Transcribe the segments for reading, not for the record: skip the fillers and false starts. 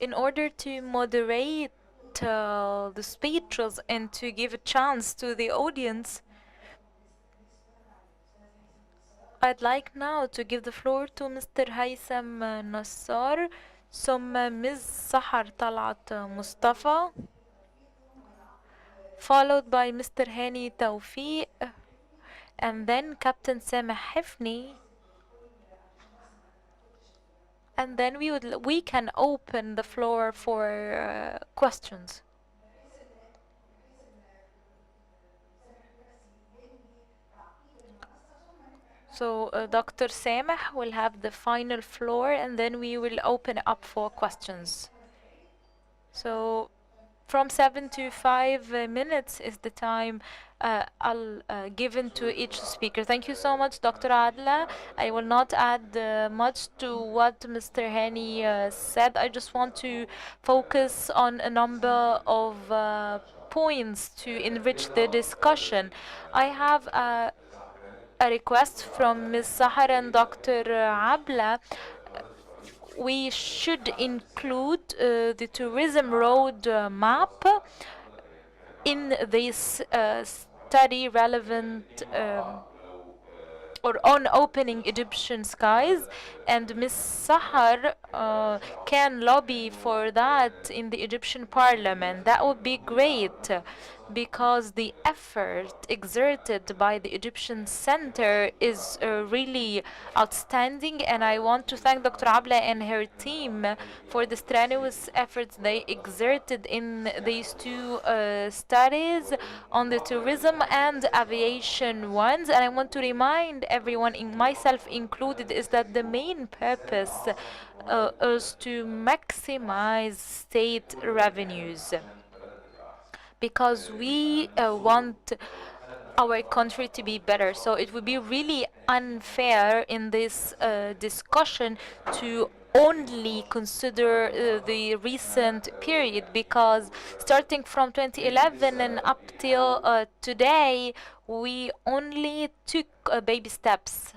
in order to moderate the speeches and to give a chance to the audience, I'd like now to give the floor to Mr. Haytham Nassar, ثم Ms. Sahar Talat Mustafa, followed by Mr. Hani Tawfiq, and then Captain Sameh Hifni, and then we can open the floor for questions. So Dr. Sameh will have the final floor, and then we will open up for questions. So from 7 to 5 minutes is the time I'll given to each speaker. Thank you so much, Dr. Adla. I will not add much to what Mr. Hani said. I just want to focus on a number of points to enrich the discussion. I have a request from Ms. Sahar and Dr. Abla. We should include the tourism road map in this study relevant or on opening Egyptian skies, and Ms. Sahar can lobby for that in the Egyptian parliament. That would be great, because the effort exerted by the Egyptian Center is really outstanding, and I want to thank Dr. Abla and her team for the strenuous efforts they exerted in these two studies on the tourism and aviation ones. And I want to remind everyone, in myself included, is that the main purpose is to maximize state revenues, because we want our country to be better. So it would be really unfair in this discussion to only consider the recent period, because starting from 2011 and up till today, we only took baby steps.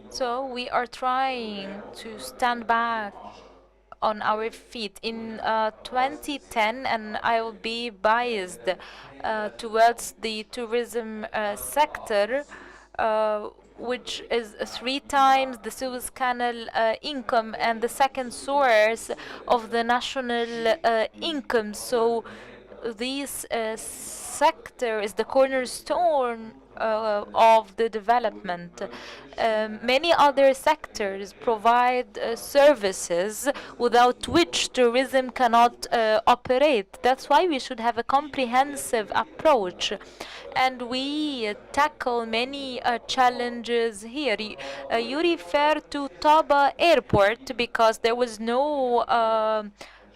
So we are trying to stand back on our feet. In 2010, and I will be biased towards the tourism sector, which is 3 times the Suez Canal income and the second source of the national income. So this sector is the cornerstone of the development. Many other sectors provide services without which tourism cannot operate. That's why we should have a comprehensive approach. And we tackle many challenges here. You refer to Taba Airport because there was no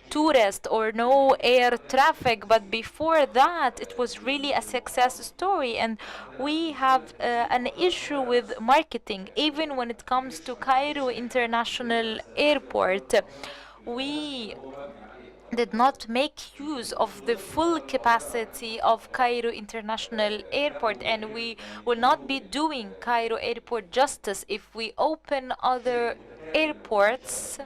tourist or no air traffic, but before that it was really a success story. And we have an issue with marketing, even when it comes to Cairo International Airport. We did not make use of the full capacity of Cairo International Airport, and we will not be doing Cairo Airport justice if we open other airports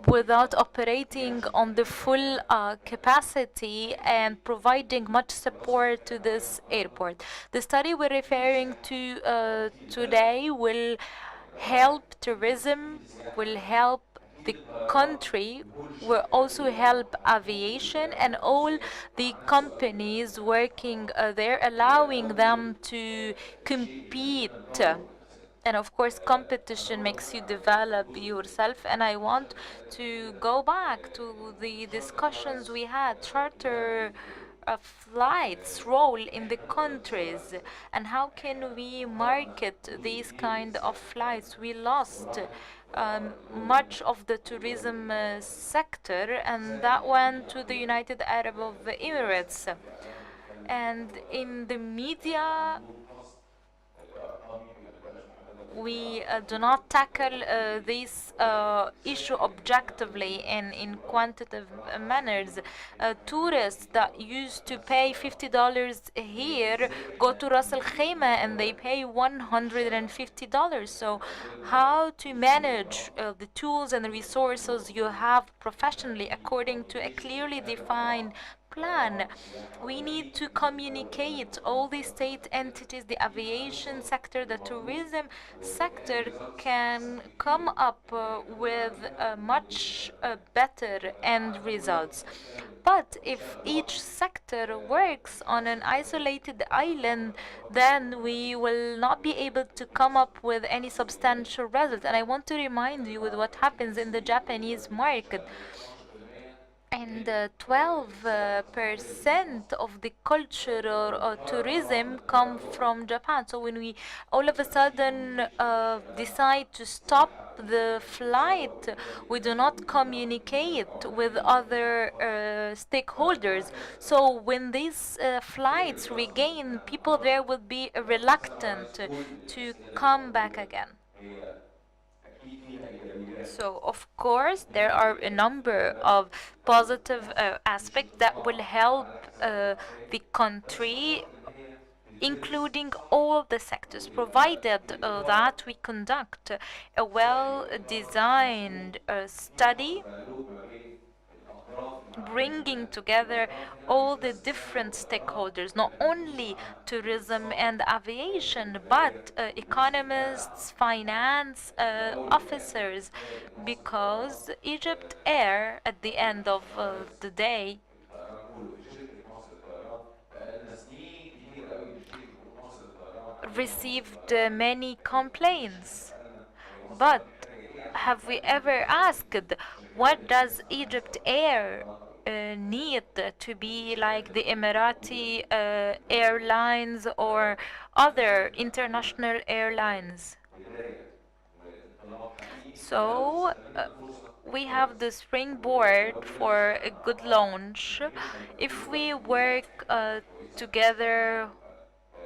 without operating on the full capacity and providing much support to this airport. The study we're referring to today will help tourism, will help the country, will also help aviation and all the companies working there, allowing them to compete. And of course, competition makes you develop yourself. And I want to go back to the discussions we had, charter flights role in the countries, and how can we market these kind of flights. We lost much of the tourism sector, and that went to the United Arab Emirates. And in the media, we do not tackle this issue objectively and in quantitative manners. Tourists that used to pay $50 here go to Ras Al Khaimah and they pay $150. So, how to manage the tools and resources you have professionally according to a clearly defined plan. We need to communicate all the state entities, the aviation sector, the tourism sector can come up with much better end results. But if each sector works on an isolated island, then we will not be able to come up with any substantial result. And I want to remind you with what happens in the Japanese market. And 12% of the cultural tourism come from Japan. So when we all of a sudden decide to stop the flight, we do not communicate with other stakeholders. So when these flights regain, people there will be reluctant to come back again. So, of course, there are a number of positive aspects that will help the country, including all the sectors, provided that we conduct a well designed study bringing together all the different stakeholders, not only tourism and aviation, but economists, finance officers, because Egypt Air, at the end of the day, received many complaints. But have we ever asked what does Egypt Air need to be like the Emirati airlines or other international airlines? So we have the springboard for a good launch if we work together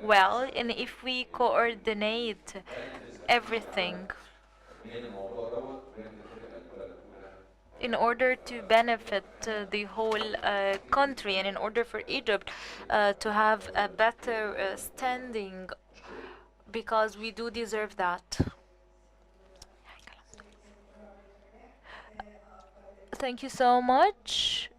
well and if we coordinate everything in order to benefit the whole country and in order for Egypt to have a better standing, because we do deserve that. Thank you so much.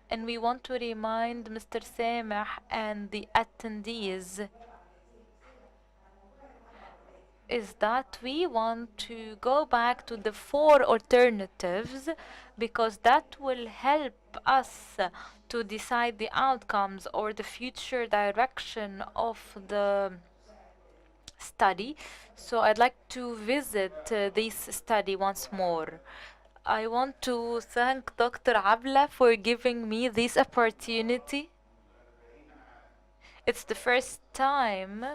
And we want to remind Mr. Sameh and the attendees is that we want to go back to the four alternatives because that will help us to decide the outcomes or the future direction of the study. So I'd like to visit this study once more. I want to thank Dr. Abla for giving me this opportunity. It's the first time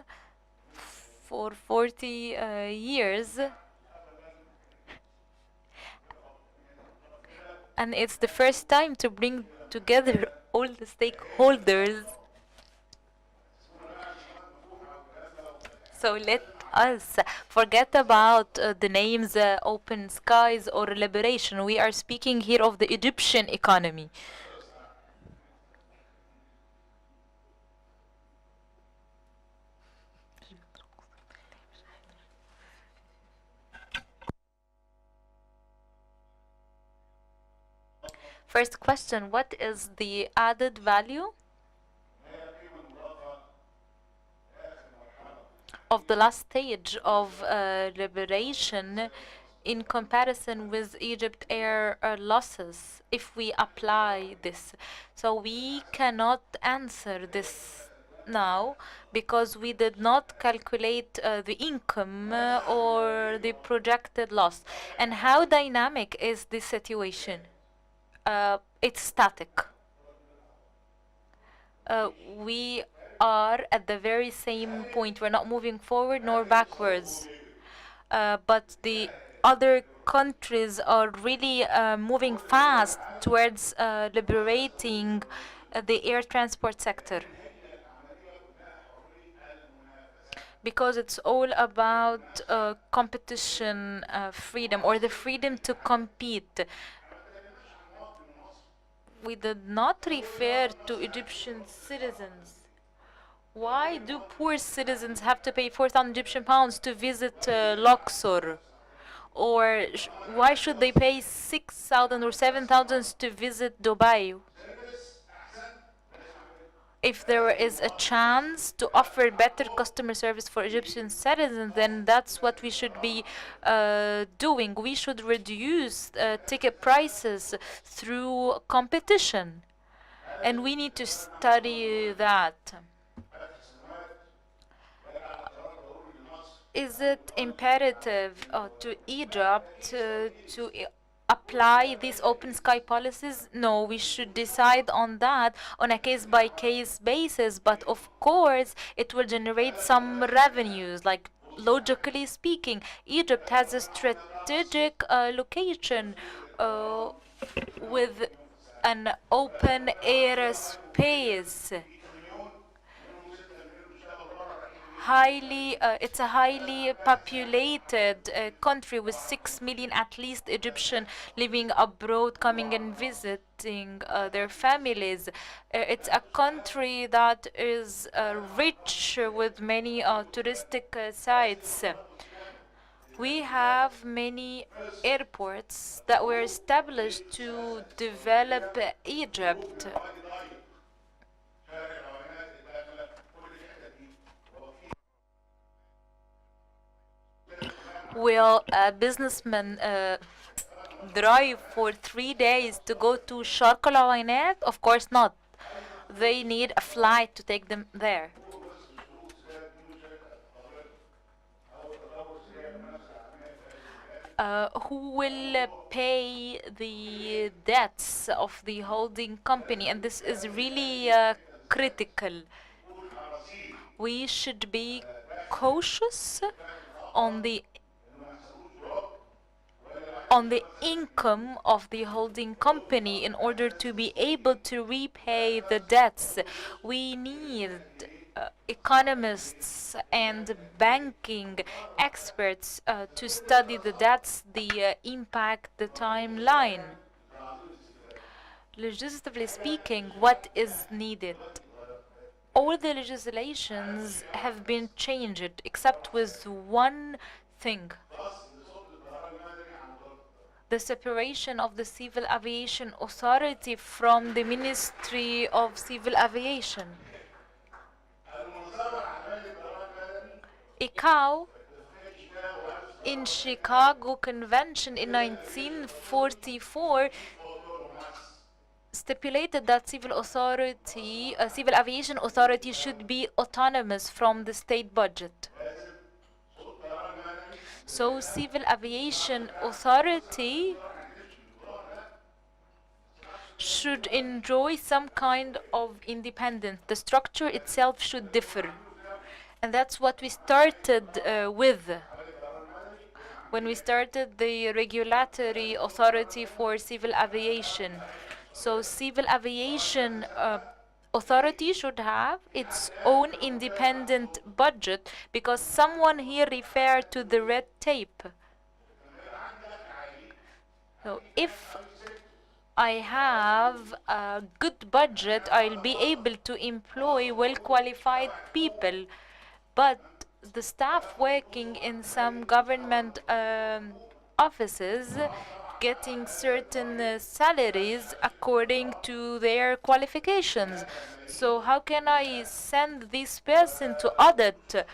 for 40 years, and it's the first time to bring together all the stakeholders. So let us forget about the names open skies or liberation. We are speaking here of the Egyptian economy. First question, what is the added value of the last stage of liberation in comparison with Egypt Air losses if we apply this? So we cannot answer this now because we did not calculate the income or the projected loss. And how dynamic is this situation? It's static. We are at the very same point. We're not moving forward nor backwards. But the other countries are really moving fast towards liberating the air transport sector. because it's all about competition freedom, or the freedom to compete. We did not refer to Egyptian citizens. Why do poor citizens have to pay 4,000 Egyptian pounds to visit Luxor? Or why should they pay 6,000 or 7,000 to visit Dubai? If there is a chance to offer better customer service for Egyptian citizens, then that's what we should be doing. We should reduce ticket prices through competition, and we need to study that. Is it imperative to Egypt to apply these open sky policies? No, we should decide on that on a case by case basis, but of course it will generate some revenues. Like, logically speaking, Egypt has a strategic location with an open air space. It's a highly populated country with 6 million at least Egyptian living abroad, coming and visiting their families. It's a country that is rich with many touristic sites. We have many airports that were established to develop Egypt. Will a businessman drive for 3 days to go to Sharq El Awainat? Of course not. They need a flight to take them there. Who will pay the debts of the holding company? And this is really critical. We should be cautious on the income of the holding company in order to be able to repay the debts. We need economists and banking experts to study the debts, the impact, the timeline. Legislatively speaking, what is needed? All the legislations have been changed except with one thing: the separation of the Civil Aviation Authority from the Ministry of Civil Aviation. ICAO in Chicago Convention in 1944 stipulated that civil aviation authority should be autonomous from the state budget. So Civil Aviation Authority should enjoy some kind of independence. The structure itself should differ. And that's what we started with when we started the Regulatory Authority for Civil Aviation. So Civil Aviation Authority should have its own independent budget, because someone here referred to the red tape. So if I have a good budget, I'll be able to employ well-qualified people. But the staff working in some government offices getting certain salaries according to their qualifications. So how can I send this person to audit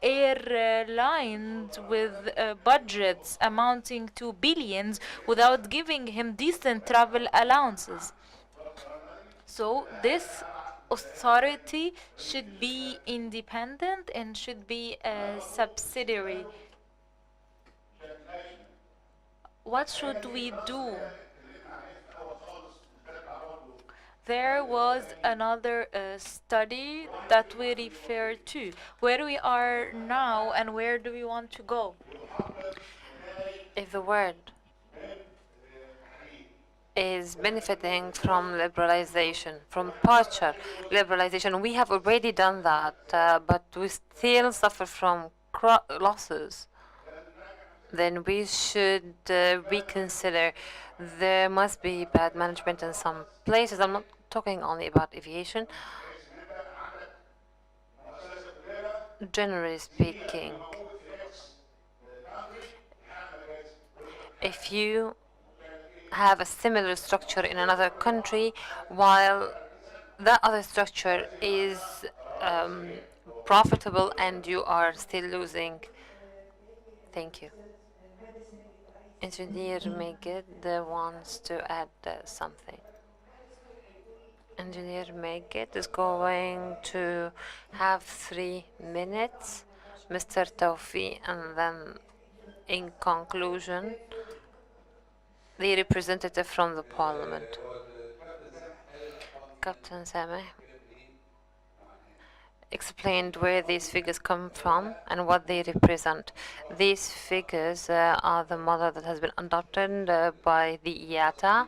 airlines with budgets amounting to billions without giving him decent travel allowances? So this authority should be independent and should be a subsidiary. What should we do? There was another study that we refer to. Where we are now and where do we want to go? Is the word. is benefiting from liberalization, from partial liberalization. We have already done that, but we still suffer from losses. Then we should reconsider. There must be bad management in some places. I'm not talking only about aviation. Generally speaking, if you have a similar structure in another country, while that other structure is um, profitable and you are still losing. Thank you. Engineer Megid wants to add something. Engineer Megid is going to have 3 minutes, Mr. Tawfi, and then in conclusion, the representative from the parliament. Captain Sameh explained where these figures come from and what they represent. These figures are the model that has been adopted by the IATA.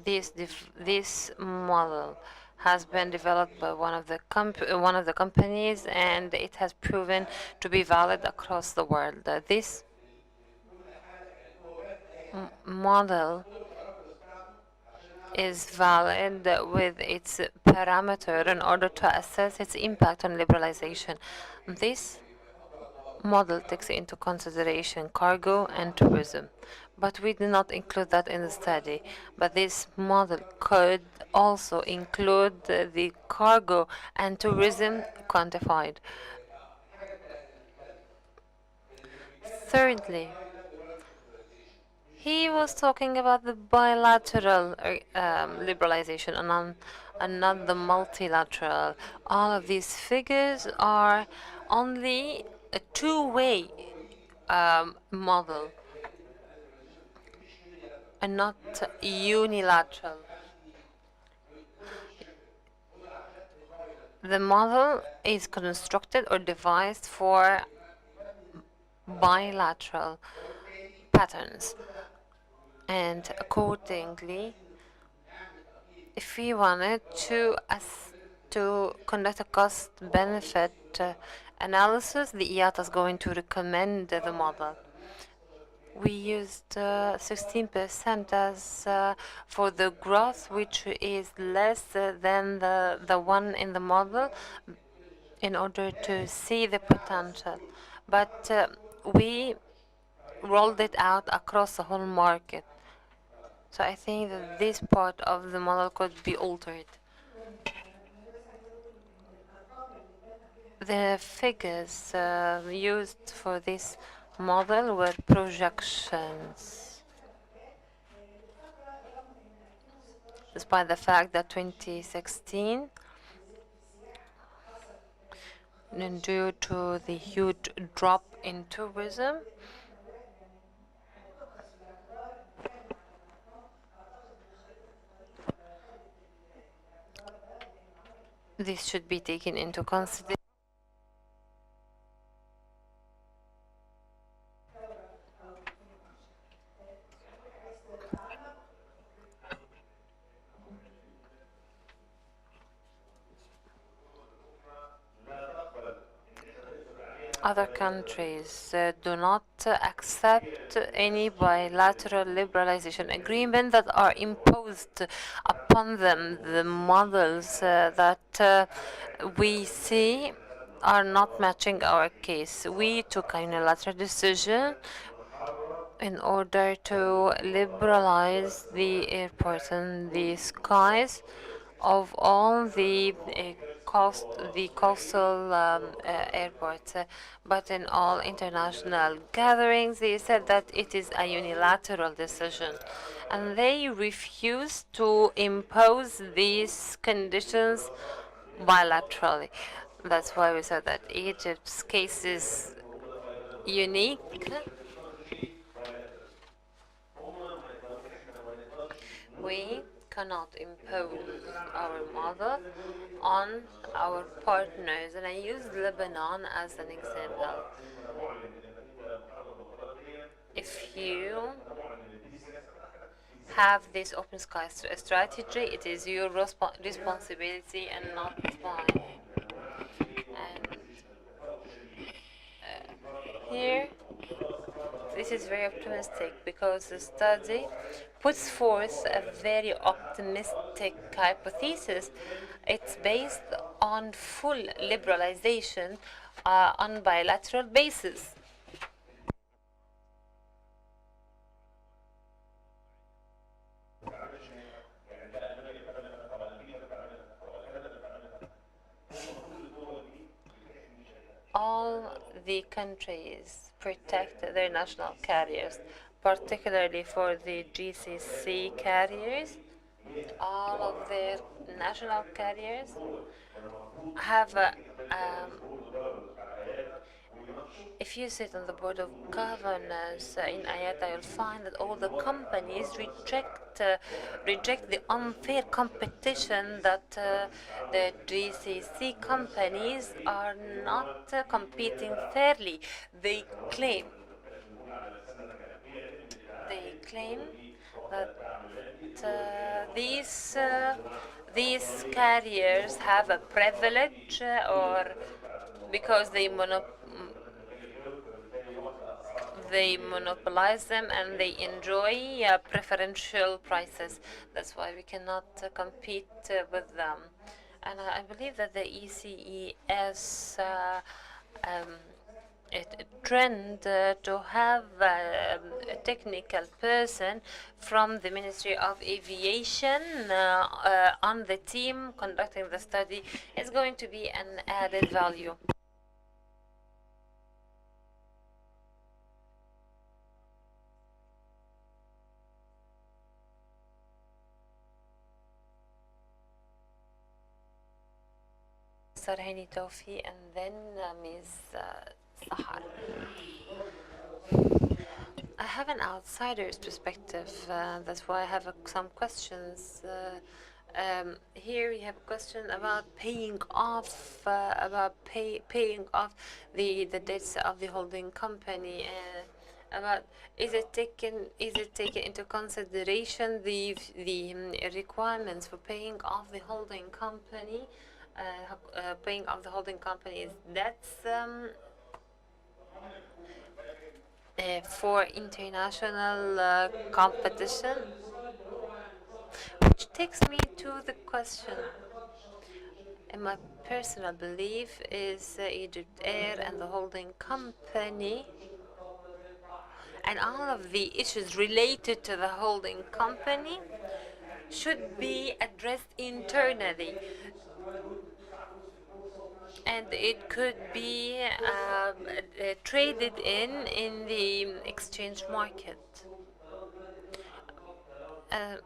This model has been developed by one of the companies, and it has proven to be valid across the world. This model is valid with its parameter in order to assess its impact on liberalization. This model takes into consideration cargo and tourism, but we did not include that in the study. But this model could also include the cargo and tourism quantified. Thirdly, he was talking about the bilateral liberalization and not the multilateral. All of these figures are only a two-way model and not unilateral. The model is constructed or devised for bilateral patterns, and accordingly, if we wanted to conduct a cost-benefit analysis, the IATA is going to recommend the model. We used 16% as for the growth, which is less than the one in the model, in order to see the potential. But we rolled it out across the whole market. So I think that this part of the model could be altered. The figures used for this model were projections. Despite the fact that 2016, due to the huge drop in tourism, this should be taken into consideration. Other countries do not accept any bilateral liberalization agreement that are imposed upon them. The models that we see are not matching our case. We took a unilateral decision in order to liberalize the airports and the skies of all the coastal airports, but in all international gatherings, they said that it is a unilateral decision, and they refused to impose these conditions bilaterally. That's why we said that Egypt's case is unique. We cannot impose our model on our partners, and I use Lebanon as an example. If you have this open sky strategy, it is your responsibility and not mine. And here, this is very optimistic because the study puts forth a very optimistic hypothesis. It's based on full liberalization on bilateral basis. All the countries protect their national carriers, particularly for the GCC carriers. All of their national carriers have if you sit on the board of governors in IATA, you'll find that all the companies reject the unfair competition that the GCC companies are not competing fairly. They claim they claim that these carriers have a privilege or because they monopolize them and they enjoy preferential prices. That's why we cannot compete with them. And I believe that the ECES um, trend to have a technical person from the Ministry of Aviation on the team conducting the study is going to be an added value. Mr. Hani Tawfi and then Ms. Sahar. I have an outsider's perspective. That's why I have some questions. Here we have a question about paying off, the debts of the holding company. About is it taken into consideration the requirements for paying off the holding company? Paying off the holding company's debts for international competition, which takes me to the question. And my personal belief is Egypt Air and the holding company and all of the issues related to the holding company should be addressed internally, and it could be traded in the exchange market. Uh,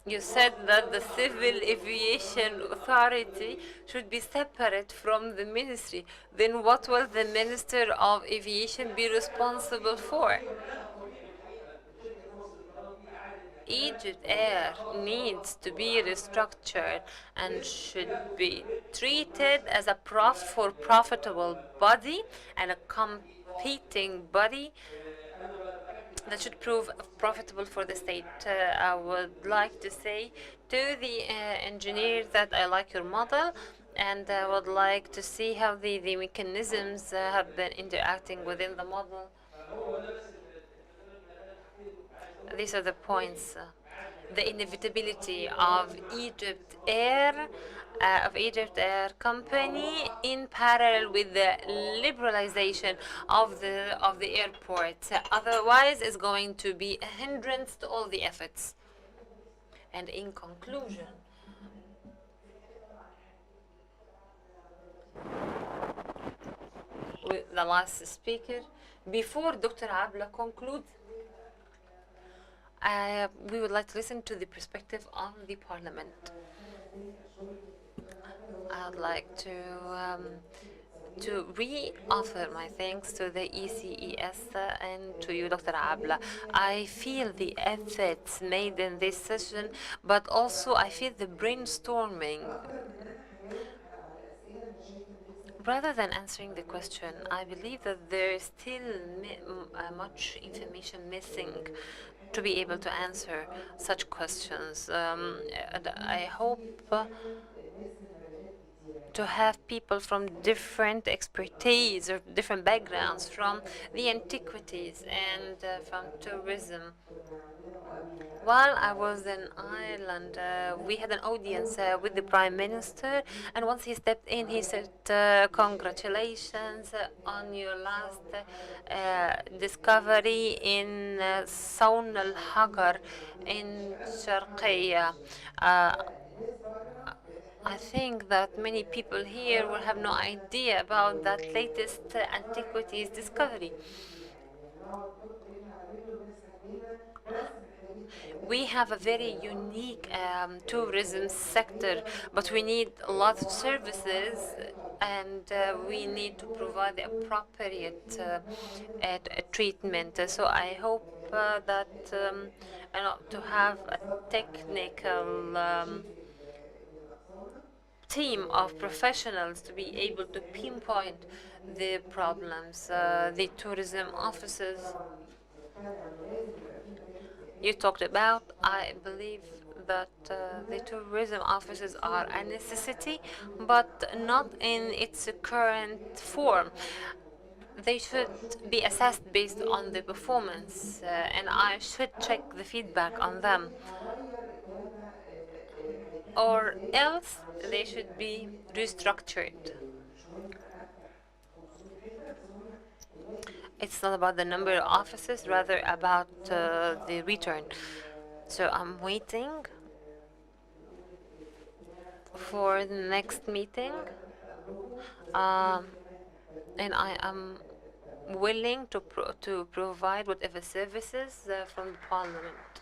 you said that the Civil Aviation Authority should be separate from the ministry. Then what will the Minister of Aviation be responsible for? Egypt Air needs to be restructured and should be treated as a profitable body and a competing body that should prove profitable for the state. I would like to say to the engineers that I like your model and I would like to see how the mechanisms have been interacting within the model. These are the points. The inevitability of Egypt Air Company in parallel with the liberalization of the airport. Otherwise, it's going to be a hindrance to all the efforts. And in conclusion, with the last speaker, before Dr. Abla concludes, we would like to listen to the perspective of the Parliament. I'd like to re-offer my thanks to the ECES and to you, Dr. Abla. I feel the efforts made in this session, but also I feel the brainstorming Rather than answering the question, I believe that there is still much information missing to be able to answer such questions. And I hope to have people from different expertise or different backgrounds, from the antiquities and from tourism. While I was in Ireland, we had an audience with the Prime Minister, and once he stepped in, he said, "Congratulations on your last discovery in Sawn al-Hagar in Sharqiya." Uh, I think that many people here will have no idea about that latest antiquities discovery. We have a very unique tourism sector, but we need a lot of services, and we need to provide the appropriate treatment. So I hope that to have a technical team of professionals to be able to pinpoint the problems. The tourism officers you talked about, I believe that the tourism officers are a necessity, but not in its current form. They should be assessed based on the performance, and I should check the feedback on them. Or else they should be restructured. It's not about the number of offices, rather about the return. So I'm waiting for the next meeting, and I am willing to provide whatever services from the Parliament.